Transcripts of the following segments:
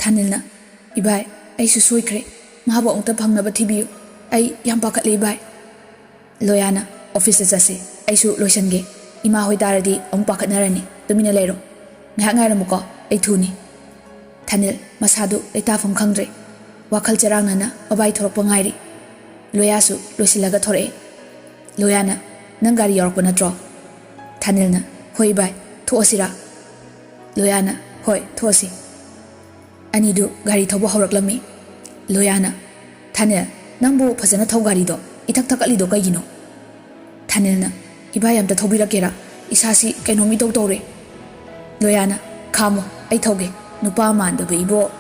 Thanilna ibai aisu soikre mahabu amta phangnaba thibiyu ai yam pakhatle ibai Loyana office jase aisu loisange ima hoi taradi am pakhatnarani tumina lero ngahak ngairamuko ai thuni Thanil masadu leitafam khangdre wakhal charangnana abai thorokpa ngairi Loyasu losilaga thore Loyana nang gari yorko natro Thanilna hoi bai thosira Loyana hoi thosi Anidu gari thoba horaklami Loyana Thanil nangbu phasana thau gari do ithak thakali do kaigino Thanilna ibai amta thobirakera isasi kainomi tore Loyana khamo ai thoge nupa mandaba ibo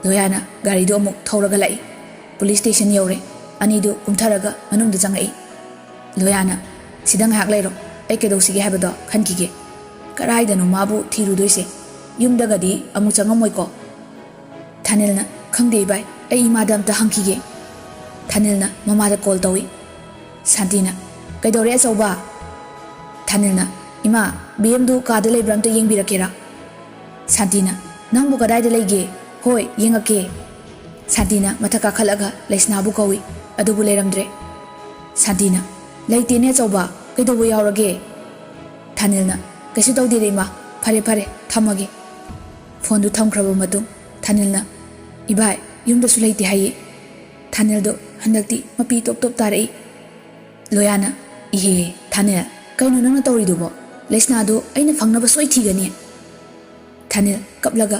Loyana gari do amuk thoraga lai police station yore Anidu kumtharaga manungda jangai Loyana sidang hak leiro ai kedosige habado khankige karaidano mabu thiru doise yumdagadi amuk changamoy ko Thanilna khangde bai ai madam ta hangkige Thanilna mamada call tawi Santina kaidore achauba Thanilna ima BMdu kada leibram ta yengbirakera Santina nangbu kadai da leige hoi yengake Santina mathaka khalaga leisnabu kawi adubu leiramdre Santina leitene achauba kaidobu yaurage Thanilna kaisu tawdire ima fare thamage phone du thamkraba matung Thanilna ibai yumda su leite haye Thanildo handakti mapi top tarai Loyana ihe Thanil kaino nangna tawridubo leisnadu aina phangnaba soi thigani Thanil kaplaga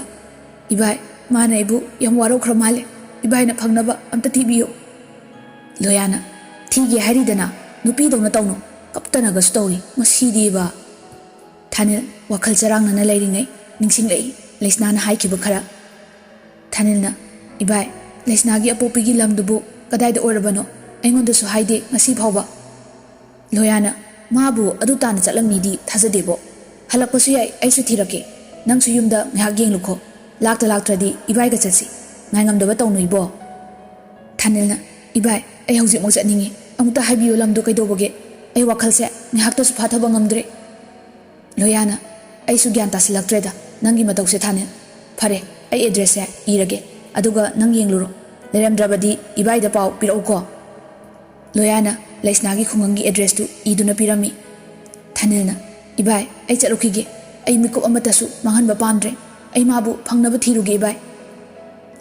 ibai mana ibu yam waro khramale ibai na phangnaba amta thibiyo Loyana thige haridana nupi dona tawno kaptana ga story masidi ba Thanil wakhal charangna na leiringai ningsingai leisna na haikiba khara Thanilna ibai leisnagi apopigi lamdubu kadai da orabano aingonda su haide ngasi phawba Loyana mabu adu tana chalamnidi thajadebo halakpasu yai aisu thirake nangsu yumda ngahak yenglukho laktradi ibai ga chatsi ngaingamdaba tawnuibo Thanilna ibai ai hauji mo chatningi amuta haibiyo lamdu kaidoboge ai wakhalse ngahakta su phathaba ngamdre Loyana aisu gyan tasilaktreda nangi matawse Thanil phare ai address se irage aduga nang yengluro leramdrabadi ibai da paw pirauko Loyana leisnagi khungangi address tu iduna pirami Thanilna ibai ai charukhige ai mikop amatasu manghanba pamdre ai mabu phangnaba thiruge ibai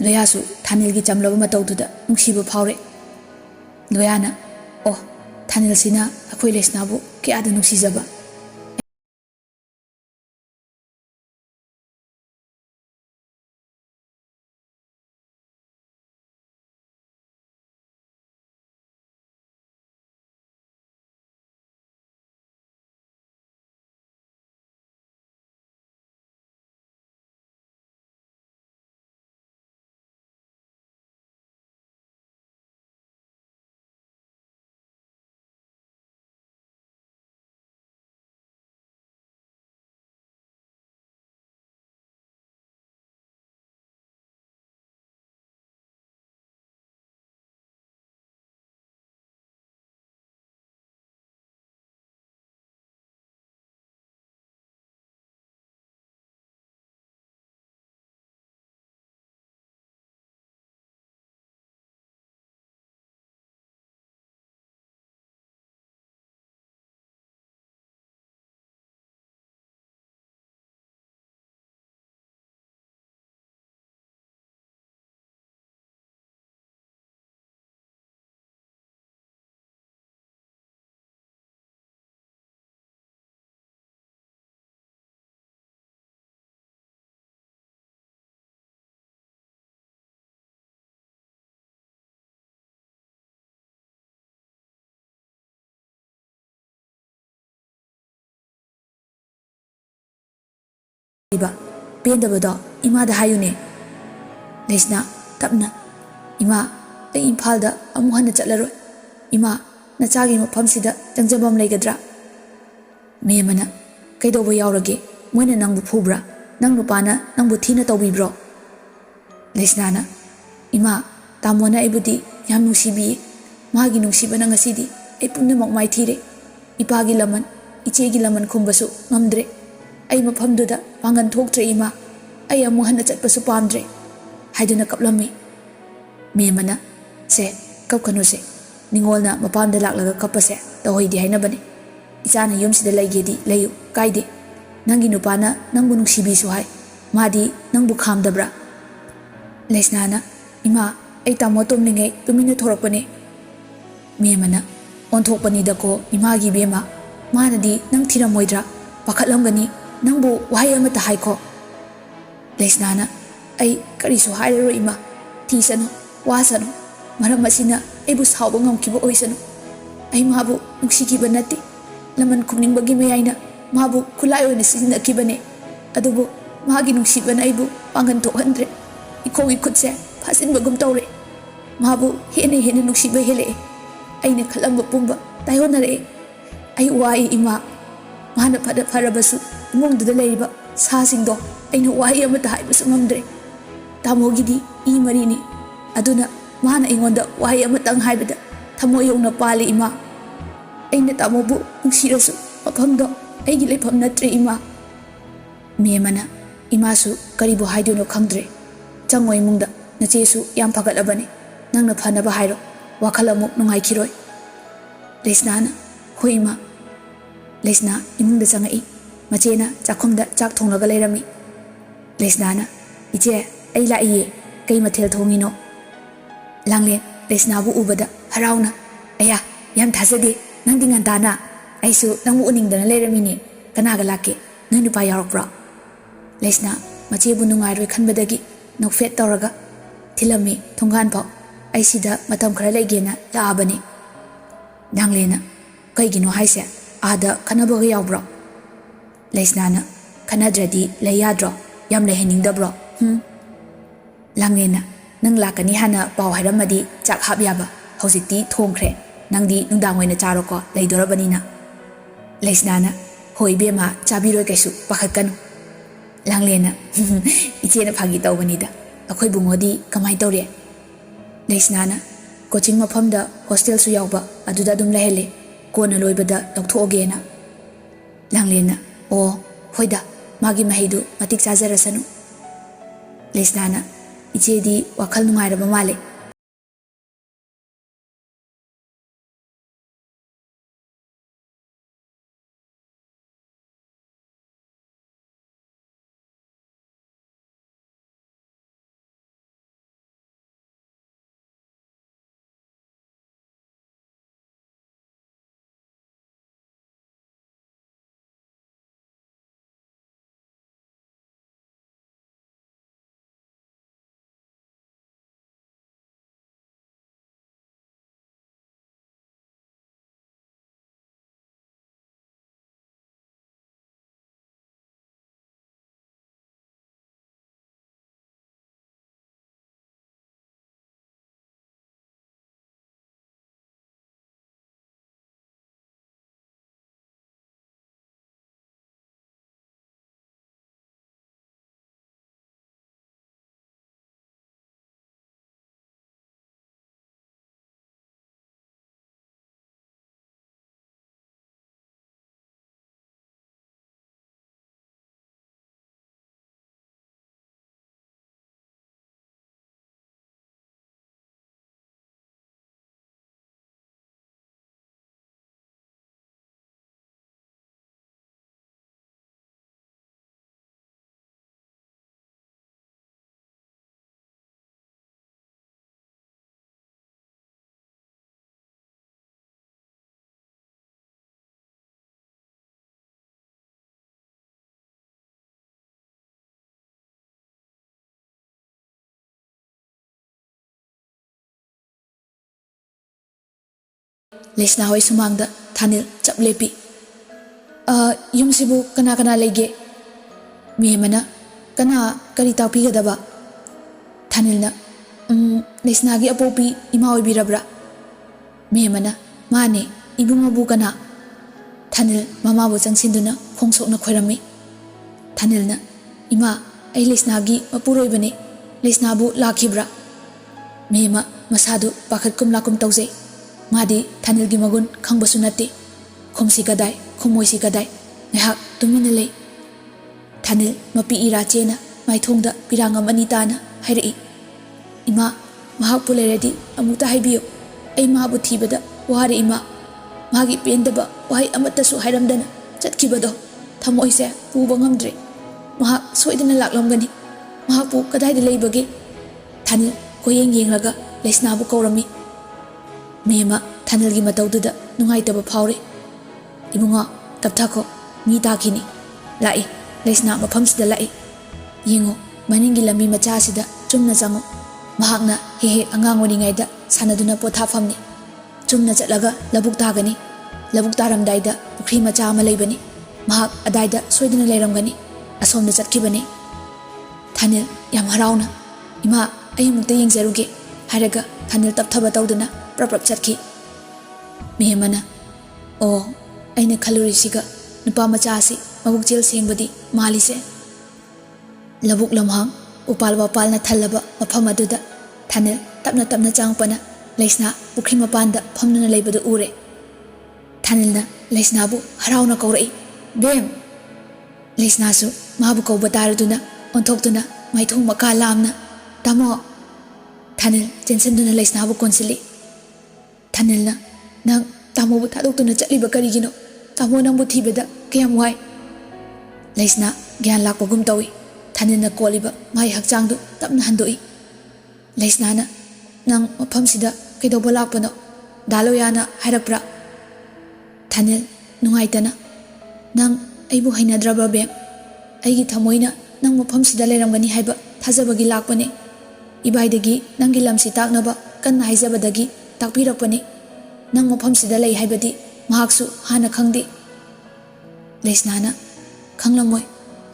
Loyasu Thanilgi chamlaba matawduda nungsiba phawre Loyana oh Thanil sina akhoi leisnabu kya da nungsijaba iba pendabado ima da hayune leisna tapna ima ai imphalda amu hana chatlaroi ima nachagi mafamsida changjabam leigadra memana kaidobo yaurage moina nangbu phubra nang nupana nangbu thina tawbibro leisnana ima tamona ibudi yam nungsibi magi nungsibana ngasidi ai pumnamak mai thire ipagi laman ichegi laman khumbasu ngamdre ai mafamduda pangan thoktre ima ai amu hana chatpasu pamdre ꯍꯥꯏꯗꯨꯅ ꯀꯞꯂꯝꯃꯤ꯫ ꯃꯦꯝꯃꯅ ꯁꯦ ꯀꯞꯀꯅꯨꯁꯦ, ꯅꯤꯡꯉꯣꯜꯅ ꯃꯄꯥꯝꯗ ꯂꯥꯛꯂꯒ ꯀꯞꯄꯁꯦ ꯇꯧꯍꯩꯗꯦ ꯍꯥꯏꯅꯕꯅꯤ꯫ ꯏꯆꯥꯅ ꯌꯨꯝꯁꯤꯗ ꯂꯩꯒꯦꯗꯤ ꯂꯩꯌꯨ ꯀꯥꯏꯗꯦ, ꯅꯪꯒꯤ ꯅꯨꯄꯥꯅ ꯅꯪꯕꯨ ꯅꯨꯡꯁꯤꯕꯤꯁꯨ ꯍꯥꯏ, ꯃꯥꯗꯤ ꯅꯪꯕꯨ ꯈꯥꯝꯗꯕ꯭ꯔꯥ? ꯂꯩꯁꯅꯥꯅ ꯏꯃꯥ ꯑꯩ ꯇꯥꯃꯣ ꯇꯨꯝꯂꯤꯉꯩ ꯇꯨꯃꯤꯟꯅ ꯊꯣꯔꯛꯄꯅꯦ꯫ ꯃꯦꯝꯃꯅ ꯑꯣꯟꯊꯣꯛꯄꯅꯤꯗꯀꯣ ꯏꯃꯥꯒꯤ ꯏꯕꯦꯝꯃ, ꯃꯥꯅꯗꯤ ꯅꯪ ꯊꯤꯔꯝꯃꯣꯏꯗ꯭ꯔꯥ? ꯄꯥꯈꯠꯂꯝꯒꯅꯤ, ꯅꯪꯕꯨ ꯋꯥꯍꯩ ꯑꯃꯠꯇ ꯍꯥꯏꯈꯣ꯫ ꯂꯩꯁꯅꯥꯅ ꯑꯩ ꯀꯔꯤꯁꯨ ꯍꯥꯏꯔꯔꯣꯏ ꯏꯃꯥ, ꯊꯤꯁꯅꯨ ꯋꯥꯁꯅꯨ, ꯃꯔꯝ ꯑꯁꯤꯅ ꯑꯩꯕꯨ ꯁꯥꯎꯕ ꯉꯝꯈꯤꯕ ꯑꯣꯏꯁꯅꯨ꯫ ꯑꯩ ꯃꯥꯕꯨ ꯅꯨꯡꯁꯤꯈꯤꯕ ꯅꯠꯇꯦ, ꯂꯃꯟ ꯈꯨꯝꯅꯤꯡꯕꯒꯤ ꯃꯌꯥꯏꯅ ꯃꯥꯕꯨ ꯈꯨꯠꯂꯥꯏ ꯑꯣꯏꯅ ꯁꯤꯖꯤꯟꯅꯈꯤꯕꯅꯦ꯫ ꯑꯗꯨꯕꯨ ꯃꯥꯒꯤ ꯅꯨꯡꯁꯤꯕꯅ ꯑꯩꯕꯨ ꯄꯥꯡꯒꯟ ꯊꯣꯛꯍꯟꯗ꯭ꯔꯦ, ꯏꯈꯣꯡ ꯏꯈꯨꯠꯁꯦ ꯐꯥꯖꯤꯟꯕꯒꯨꯝ ꯇꯧꯔꯦ, ꯃꯥꯕꯨ ꯍꯦꯟꯅ ꯍꯦꯟꯅ ꯅꯨꯡꯁꯤꯕ ꯍꯦꯜꯂꯛꯑꯦ, ꯑꯩꯅ ꯈꯜꯂꯝꯕ ꯄꯨꯝꯕ ꯇꯥꯏꯑꯣꯟꯅꯔꯛꯑꯦ꯫ ꯑꯩ ꯋꯥꯏ ꯏꯃꯥ, ꯃꯥꯅ ꯐꯔꯕꯁꯨ ꯏꯃꯨꯡꯗꯨꯗ ꯂꯩꯔꯤꯕ ꯁꯥꯁꯤꯡꯗꯣ ꯑꯩꯅ ꯋꯥꯍꯩ ꯑꯃꯠꯇ ꯍꯥꯏꯕꯁꯨ ꯉꯝꯗ꯭ꯔꯦ꯫ ꯇꯥꯃꯣꯒꯤꯗꯤ ꯏ ꯃꯔꯤꯅꯤ, ꯑꯗꯨꯅ ꯃꯥꯅ ꯑꯩꯉꯣꯟꯗ ꯋꯥꯍꯩ ꯑꯃꯇꯪ ꯍꯥꯏꯕꯗ ꯊꯃꯣꯏ ꯌꯧꯅ ꯄꯥꯜꯂꯤ ꯏꯃꯥ꯫ ꯑꯩꯅ ꯇꯥꯃꯣꯕꯨ ꯅꯨꯡꯁꯤꯔꯁꯨ ꯃꯐꯝꯗꯣ ꯑꯩꯒꯤ ꯂꯩꯐꯝ ꯅꯠꯇ꯭ꯔꯦ ꯏꯃꯥ꯫ ꯃꯦꯝꯃꯅ ꯏꯃꯥꯁꯨ ꯀꯔꯤꯕꯨ ꯍꯥꯏꯗꯣꯏꯅꯣ ꯈꯪꯗ꯭ꯔꯦ꯫ ꯆꯪꯉꯣ ꯏꯃꯨꯡꯗ, ꯅꯆꯦꯁꯨ ꯌꯥꯝ ꯐꯒꯠꯂꯕꯅꯤ, ꯅꯪꯅ ꯐꯅꯕ ꯍꯥꯏꯔꯣ, ꯋꯥꯈꯜ ꯑꯃꯨꯛ ꯅꯨꯡꯉꯥꯏꯈꯤꯔꯣꯏ꯫ ꯂꯩꯁꯅꯥꯅ ꯍꯣꯏ ꯏꯃꯥ꯫ ꯂꯩꯁꯅꯥ ꯏꯃꯨꯡꯗ ꯆꯪꯉꯛꯏ, ꯃꯆꯦꯅ ꯆꯥꯛꯈꯨꯝꯗ ꯆꯥꯛ ꯊꯣꯡꯂꯒ ꯂꯩꯔꯝꯃꯤ꯫ ꯂꯩꯁꯅꯥꯅ ꯏꯆꯦ ꯑꯩ ꯂꯥꯛꯏꯌꯦ, ꯀꯩ ꯃꯊꯦꯜ ꯊꯣꯡꯉꯤꯅꯣ? ꯂꯥꯡꯂꯦꯟ ꯂꯩꯁꯅꯥꯕꯨ ꯎꯕꯗ ꯍꯔꯥꯎꯅ ꯑꯌꯥ ꯌꯥꯝ ꯊꯥꯖꯗꯦ, ꯅꯪꯗꯤ ꯉꯟꯇꯥꯅ, ꯑꯩꯁꯨ ꯅꯪꯕꯨ ꯎꯅꯤꯡꯗꯅ ꯂꯩꯔꯝꯃꯤꯅꯦ, ꯀꯅꯥꯒ ꯂꯥꯛꯀꯦ, ꯅꯣꯏ ꯅꯨꯄꯥ ꯌꯥꯎꯔꯛꯄ꯭ꯔꯣ? ꯂꯩꯁꯅꯥ ꯃꯆꯦꯕꯨ ꯅꯨꯡꯉꯥꯏꯔꯣꯏ ꯈꯟꯕꯗꯒꯤ ꯅꯣꯛꯐꯦꯠ ꯇꯧꯔꯒ ꯊꯤꯜꯂꯝꯃꯤ ꯊꯣꯡꯒꯥꯟ ꯐꯥꯎ, ꯑꯩ ꯁꯤꯗ ꯃꯇꯝ ꯈꯔ ꯂꯩꯒꯦꯅ ꯂꯥꯛꯑꯕꯅꯤ꯫ ꯂꯥꯡꯂꯦꯟꯅ ꯀꯩꯒꯤꯅꯣ ꯍꯥꯏꯁꯦ, ꯑꯥꯗ ꯈꯟꯅꯕꯒ ꯌꯥꯎꯕ꯭ꯔꯣ? ꯂꯩꯁꯅꯥꯅ ꯈꯟꯅꯗ꯭ꯔꯗꯤ ꯂꯩ ꯌꯥꯗ꯭ꯔꯣ, ꯌꯥꯝ ꯂꯩꯍꯟꯅꯤꯡꯗꯕ꯭ꯔꯣ? ꯂꯥꯡꯂꯦꯟꯅ ꯅꯪ ꯂꯥꯛꯀꯅꯤ ꯍꯥꯟꯅ ꯄꯥꯎ ꯍꯥꯏꯔꯝꯃꯗꯤ ꯆꯥꯛ ꯍꯥꯞ ꯌꯥꯕ, ꯍꯧꯖꯤꯛꯇꯤ ꯊꯣꯡꯈ꯭ꯔꯦ, ꯅꯪꯗꯤ ꯅꯨꯡꯗꯥꯡ ꯑꯣꯏꯅ ꯆꯥꯔꯣꯀꯣ ꯂꯩꯗꯣꯔꯕꯅꯤꯅ꯫ ꯂꯩꯁꯅꯥꯅ ꯍꯣꯏ ꯏꯕꯦꯝꯃ ꯆꯥꯕꯤꯔꯣꯏ ꯀꯩꯁꯨ ꯄꯥꯈꯠꯀꯅꯨ꯫ ꯂꯥꯡꯂꯦꯟꯅ ꯏꯆꯦꯅ ꯐꯥꯒꯤ ꯇꯧꯕꯅꯤꯗ, ꯑꯩꯈꯣꯏ ꯕꯨꯡꯉꯣꯗꯤ ꯀꯃꯥꯏ ꯇꯧꯔꯦ? ꯂꯩꯁꯅꯥꯅ ꯀꯣꯆꯤꯡ ꯃꯐꯝꯗ ꯍꯣꯁꯇꯦꯜꯁꯨ ꯌꯥꯎꯕ, ꯑꯗꯨꯗ ꯑꯗꯨꯝ ꯂꯩꯍꯜꯂꯦ, ꯀꯣꯟꯅ ꯂꯣꯏꯕꯗ ꯂꯧꯊꯣꯛꯑꯒꯦꯅ꯫ ꯂꯥꯡꯂꯦꯟꯅ ꯑꯣ ꯍꯣꯏꯗ, ꯃꯥꯒꯤ ꯃꯍꯩꯗꯨ ꯃꯇꯤꯛ ꯆꯥꯖꯔꯁꯅꯨ꯫ ꯂꯩꯁꯅꯥꯅ ꯏꯆꯦꯗꯤ ꯋꯥꯈꯜ ꯅꯨꯡꯉꯥꯏꯔꯕ ꯃꯥꯜꯂꯦ꯫ ꯂꯩꯁꯅꯥ ꯍꯣꯏ ꯁꯨꯃꯥꯡꯗ ꯊꯥꯅꯤꯜ ꯆꯞ ꯂꯦꯞꯄꯤ꯫ ꯌꯨꯝꯁꯤꯕꯨ ꯀꯅꯥ ꯀꯅꯥ ꯂꯩꯒꯦ? ꯃꯦꯝꯃꯅ ꯀꯅꯥ ꯀꯔꯤ ꯇꯥꯛꯄꯤꯒꯗꯕ? ꯊꯥꯅꯤꯜꯅ ꯂꯩꯁꯅꯥꯒꯤ ꯑꯄꯣꯛꯄꯤ ꯏꯃꯥ ꯑꯣꯏꯕꯤꯔꯕ꯭ꯔꯥ? ꯃꯦꯝꯃꯅ ꯃꯥꯅꯦ, ꯏꯕꯨꯡꯉꯣꯕꯨ ꯀꯅꯥ? ꯊꯥꯅꯤꯜ ꯃꯃꯥꯕꯨ ꯆꯪꯁꯤꯟꯗꯨꯅ ꯈꯣꯡꯁꯣꯛꯅ ꯈꯣꯏꯔꯝꯃꯤ꯫ ꯊꯥꯅꯤꯜꯅ ꯏꯃꯥ ꯑꯩ ꯂꯩꯁꯅꯥꯒꯤ ꯃꯄꯨꯔꯣꯏꯕꯅꯦ, ꯂꯩꯁꯅꯥꯕꯨ ꯂꯥꯛꯈꯤꯕ꯭ꯔꯥ? ꯃꯦꯝꯃ ꯃꯁꯥꯗꯨ ꯄꯥꯈꯠꯀꯨꯝ ꯂꯥꯛꯀꯨꯝ ꯇꯧꯖꯩ, ꯃꯥꯗꯤ ꯊꯥꯅꯤꯜꯒꯤ ꯃꯒꯨꯟ ꯈꯪꯕꯁꯨ ꯅꯠꯇꯦ꯫ ꯈꯨꯝꯁꯤ ꯀꯗꯥꯏ ꯈꯨꯝꯃꯣꯏꯁꯤ ꯀꯗꯥꯏ, ꯉꯥꯏꯍꯥꯛ ꯇꯨꯃꯤꯟꯅ ꯂꯩ꯫ ꯊꯥꯅꯤꯜ ꯃꯄꯤ ꯏꯔꯥ ꯆꯦꯅ ꯃꯥꯏꯊꯣꯡꯗ ꯄꯤꯔꯥꯡ ꯑꯅꯤ ꯇꯥꯅ ꯍꯥꯏꯔꯛꯏ, Ima, mahak pu leiradi amukta haibiyo. Ai mahabu thibada ware ima. Magi pendaba wahai amatasu hairamdana chatkibado thamoi se puba ngamdre. Mahak soidana laklamgani. Mahakpu kadaida leibage. Thanil koyeng yenglaga Laisnabu kaurami. Mema thanilgi mataududa nungaitaba phaure. Ibunga tapthako mi takini. Lai Laisna mafamsida lai. Yengo maningi lambi machasida chumna chango. Mahakna hehe angang oringaida sanaduna pothafamni. Chumna chatlaga labuk tagani. Labuk taramdaida pukri macha ama leibani. Mahak adaida soiduna leiramgani. Asomda chatkibani. Thanil yam harauna. Ima ai mukta yengjaruge haraga Thanil tapthaba tawduna prap chatki. Mehmana o aina khalurisiga nupa macha asi mabuk jel sengbadi malise. Labuk lamhang upal wapalna thallaba mafam aduda Thanil tapna tapna changpana Laisna pukri mapanda phamnuna leibadu ure. Thanilna Laisnabu harauna kaurai. Bem Laisnasu mahabu kauba taraduna onthokduna maithong maka lamna tamo. Thanil jensenduna Laisnabu konsili. Thanilna nang tamobu thadokduna chatliba karigino. Tamo nangbu thibada kayam wai. Laisna gyan lakpagum tawi. Thanilna koliba mai hakchangdu tapna handoi. Laisnana nang mafamsida kaidoba lakpano daloyana hairakpra. Thanil nungaitana nang aibu hainadraba bem. Aigi thamoina nang mafamsida leiramgani haiba thajabagi lakpane. Ibaidagi nangi lamsi taknaba kanna haijabadagi takpirakpane. Nang mafamsida lei haibadi mahaksu hana khangde. Laisnana khanglamoy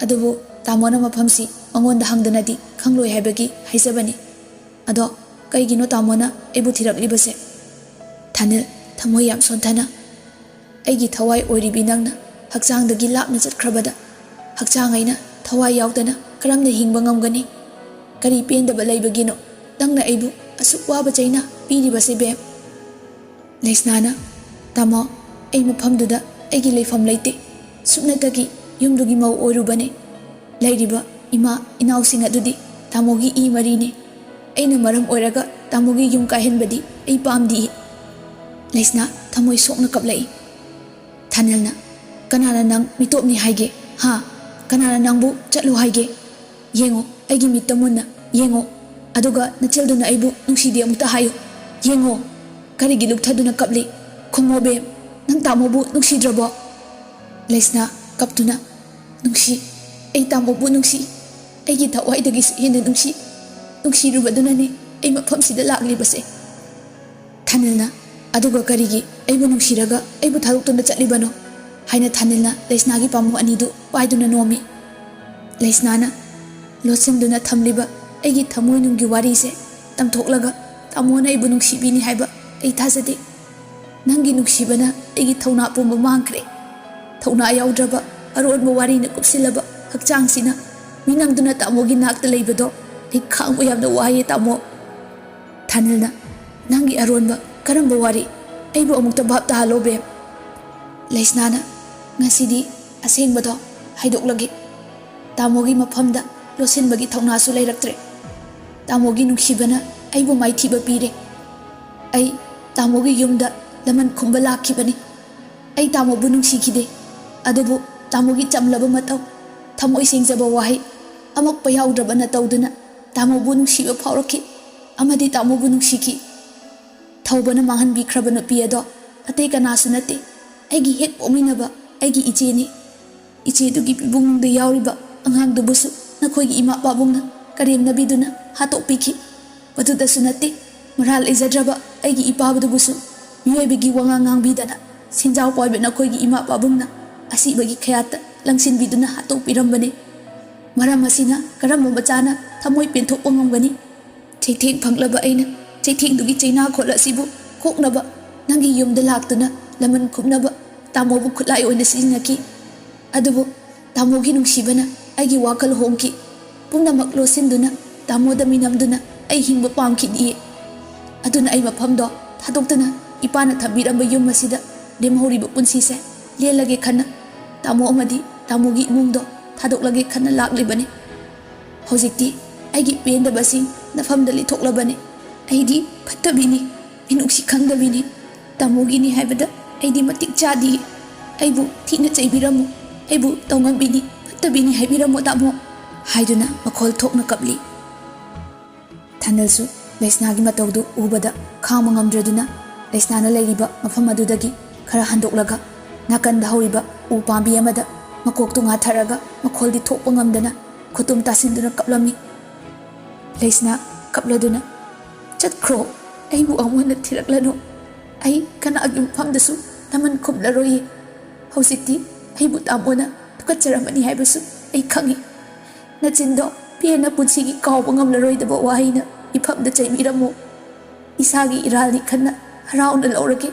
adubu tamona mafamsi mangonda hangdanadi khangloi haibagi haijabani. Ado kaigino tamona aibu thiraklibase. Thanil thamoy yam sonthana aigi thawai oiribi nangna hakchangdagi lapna chatkrabada hakchang aina thawai yaudana karamna hingba ngamgani. Kari pendaba leibagino nangna aibu asuk waba chaina piribase bem. Laisnana tamo ai mafamduda aigi leifam leite suknatagi yumdugi mau oirubane. Leiriba ima inausing adudi tamogi I marine. Aina maram oiraga tamogi yum kahenbadi ai pamdi. Laisna thamoi sokna kaplai. Thanilna kanana nang mitopni haige ha kanana nangbu chatlu haige. Yengo aigi mitamuna yengo aduga nachelduna aibu nungsidi amukta hayo. Yengo karigi lukthaduna kapli khongo bem nang tamobu nungsidrabo. Laisna kaptuna nungsi ai tamobu nungsi aigi thawaidagi hena nungsirubadunani ai mafamsida laklibase. Thanilna aduga karigi aibu nungsiraga aibu thadoktuna chatlibano haina Thanilna Laisnagi pamu anidu paiduna nomi. Laisnana losinduna thamliba aigi thamoi nunggi warise tamthoklaga tamona aibu nungsibini haiba ai thajade. Nangi nuksibana aigi thauna pumba mangkre. Thauna yaudraba aronba warina kupsilaba hakchangsina minangduna tamogi nakta leibado ai khangbu yamna waye tamo. Thanilna nangi aronba karamba wari aibu amukta bhapta halo bem. Laisnana ngasidi asengbado haidoklagi. Tamogi mafamda losinbagi thaunasu leiraktre. Tamogi nuksibana aibu maithiba pire. Ai tamogi yumda laman khumba lakhibani. Ai tamobu nungsikide adubu tamogi chamlaba matau thamoi sengjaba wahai amak payaudrabana tawduna tamobu nungsiba phaurakhi amadi tamobu nungsiki. Thawbana manghanbikraba nupi ado atei kanasu nate aigi hek pominaba aigi icheni. Ichedugi pibungda yauriba angangdubusu nakhoigi ima pabungna karemnabiduna hatokpikhi. Madudasu nate maral izadraba aigi ipabadubusu miyoibigi wangangangbidana sinjaw poibe nakhoigi ima pabungna asibagi khayata langsinbiduna hatokpirambane. Maram asina karamba machana thamoi penthokpa ngamgani. Cheitheng phanglaba aina cheithengdugi chaina khola sibu khoknaba nangi yumda laktuna laman khumnaba tamobu khulai oina sizinaki. Adubu tamogi nungsibana aigi wakal hongki pumnamak losinduna tamoda minamduna ai hingba pamkhidi. Aduna ai mafamdo thadoktuna ipana thabiramba yum asida demhoriba punsise lelage khana tamo amadi tamogi imungdo thadoklage khana laklibani. Hojikti aigi pendabasing nafamda lithoklabane aidi phattabini minuksi khangdabini tamogini haibada aidi matik chadi aibu thina chaibiramu aibu tongambini phattabini haibiramu tamo haiduna makhol thokna kapli thanalsu Laisnagi mataudu ubada khama ngamdraduna Laisnana leiriba mafam adudagi khara handoklaga nakanda horiba u pambi amada makoktu nga tharaga makholdi thokpa ngamdana khutum tasinduna kaplamni Laisna kapladuna chatkhro aibu amona thiraklano ai kana agi mafamdasu naman khumlaroyi hausikti aibu tamona tukatcharamani haibasu ai khangi nachindo piena punsigi kawba ngamlaroidaba wahina ifamda chaibiramo isagi iralni khana harauna laurage